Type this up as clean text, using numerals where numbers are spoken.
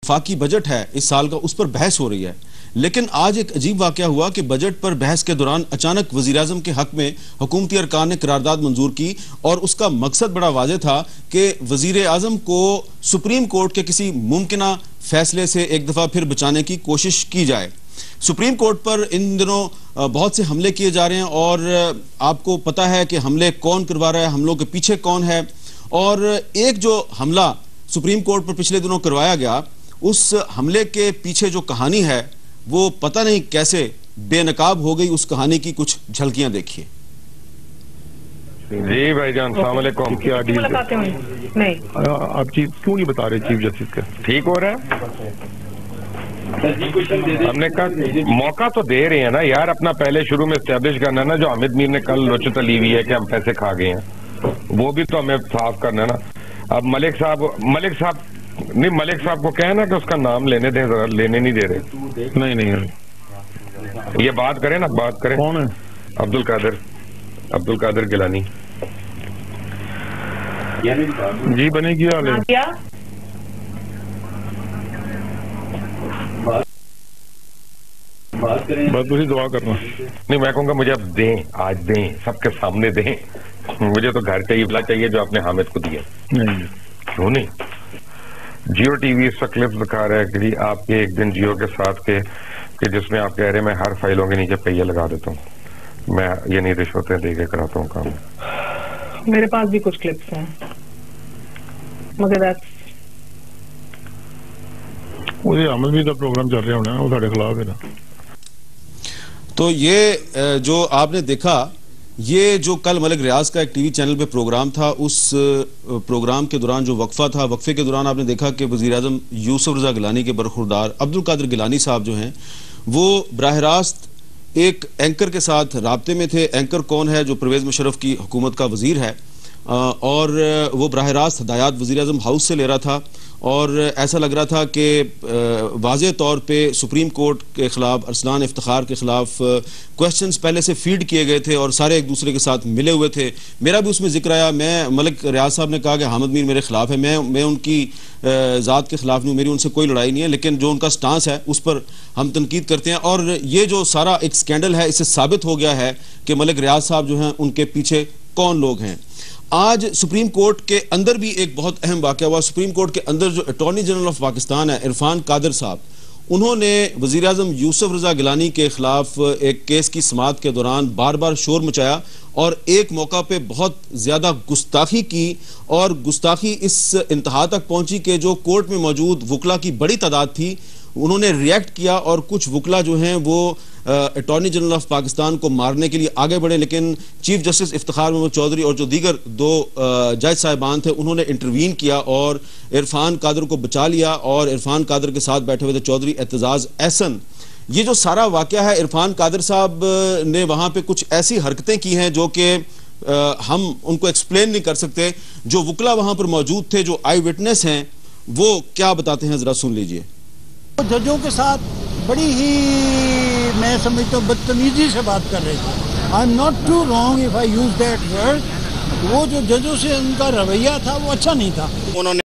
वफाकी बजट है इस साल का, उस पर बहस हो रही है। लेकिन आज एक अजीब वाकया हुआ कि बजट पर बहस के दौरान अचानक वज़ीर-ए-आज़म के हक में हुकूमती अरकान ने करारदाद मंजूर की, और उसका मकसद बड़ा वाज़ेह था कि वज़ीर-ए-आज़म को सुप्रीम कोर्ट के किसी मुमकिना फैसले से एक दफ़ा फिर बचाने की कोशिश की जाए। सुप्रीम कोर्ट पर इन दिनों बहुत से हमले किए जा रहे हैं, और आपको पता है कि हमले कौन करवा रहा है, हमलों के पीछे कौन है। और एक जो हमला सुप्रीम कोर्ट पर पिछले दिनों करवाया गया, उस हमले के पीछे जो कहानी है वो पता नहीं कैसे बेनकाब हो गई। उस कहानी की कुछ झलकियां देखिए। जी भाईजान, अस्सलाम वालेकुम। क्या डील नहीं, आप चीज क्यों नहीं बता रहे चीफ जस्टिस का? ठीक हो रहा है? हमने कहा मौका तो दे रहे हैं ना यार, अपना पहले शुरू में एस्टेब्लिश करना ना। जो हामिद मीर ने कल नोचत ली हुई है कि हम पैसे खा गए हैं, वो भी तो हमें साफ करना है ना। अब मलिक साहब को कहे ना कि उसका नाम लेने दें, जरा लेने नहीं दे रहे। नहीं ये बात करें ना, बात करें। कौन है? अब्दुल कादिर गिलानी जी। बने की हाल है? बात तुझे दुआ करना। नहीं, मैं कहूँगा मुझे अब दें, आज दें, सबके सामने दें। मुझे तो घर चाहिए, बिला चाहिए जो आपने हामिद को दिया। नहीं, क्यों नहीं? जियो टीवी इस क्लिप दिखा रहा है कि आपके एक दिन जियो के साथ के कि जिसमें आप कह रहे हैं मैं हर फाइलों के नीचे पहिया लगा देता हूँ, मैं ये नहीं रिश्वतें दे के कराता हूँ काम। मेरे पास भी कुछ क्लिप्स हैं, मगर मुझे अमल भी तो प्रोग्राम चल रहे होना, वो साढ़े खिलाफ है ना। तो ये जो आपने देखा, ये जो कल मलिक रियाज का एक टीवी चैनल पे प्रोग्राम था, उस प्रोग्राम के दौरान जो वक्फा था, वक्फे के दौरान आपने देखा कि वज़ीर-ए-आज़म यूसुफ रज़ा गिलानी के बरखुरदार अब्दुल कादिर गिलानी साहब जो हैं, वो बराह रास्त एक एंकर के साथ राब्ते में थे। एंकर कौन है? जो परवेज़ मुशर्रफ की हुकूमत का वज़ीर है, और वो बराह रास्त हदायत वज़ीर-ए-आज़म हाउस से ले रहा था। और ऐसा लग रहा था कि वाज़ेह तौर पे सुप्रीम कोर्ट के ख़िलाफ़, अरसलान इफ्तिखार के ख़िलाफ़ क्वेश्चन्स पहले से फीड किए गए थे और सारे एक दूसरे के साथ मिले हुए थे। मेरा भी उसमें जिक्र आया। मैं मलिक रियाज साहब ने कहा कि हामिद मीर मेरे ख़िलाफ़ है, मैं उनकी ज़ात के ख़िलाफ़ नहीं, मेरी उनसे कोई लड़ाई नहीं है, लेकिन जो उनका स्टांस है उस पर हम तनकीद करते हैं। और ये जो सारा एक स्कैंडल है, इससे साबित हो गया है कि मलिक रियाज साहब जो हैं उनके पीछे कौन लोग हैं। आज सुप्रीम कोर्ट के अंदर भी एक बहुत अहम वाक़या हुआ। सुप्रीम कोर्ट के अंदर जो अटॉर्नी जनरल ऑफ पाकिस्तान है, इरफान कादिर साहब, उन्होंने वज़ीर-ए-आज़म यूसुफ रज़ा गिलानी के खिलाफ एक केस की समाअत के दौरान बार बार शोर मचाया, और एक मौका पे बहुत ज़्यादा गुस्ताखी की, और गुस्ताखी इस इंतहा तक पहुंची कि जो कोर्ट में मौजूद वकला की बड़ी तादाद थी, उन्होंने रिएक्ट किया, और कुछ वकला जो हैं वो अटॉर्नी जनरल ऑफ पाकिस्तान को मारने के लिए आगे बढ़े। लेकिन चीफ जस्टिस इफ्तिखार महमूद चौधरी और जो दीगर दो जज साहिबान थे, उन्होंने इंटरवीन किया और इरफान कादिर को बचा लिया, और इरफान कादिर के साथ बैठे हुए थे चौधरी एतजाज एहसन। ये जो सारा वाकया है, इरफान कादिर साहब ने वहाँ पे कुछ ऐसी हरकतें की हैं जो कि हम उनको एक्सप्लेन नहीं कर सकते। जो वकला वहाँ पर मौजूद थे, जो आई विटनेस हैं, वो क्या बताते हैं, ज़रा सुन लीजिए। जजों के साथ बड़ी ही, मैं समझता हूँ, बदतमीजी से बात कर रहे थे। I am not too wrong if I use that word. वो जो जजों से उनका रवैया था वो अच्छा नहीं था। उन्होंने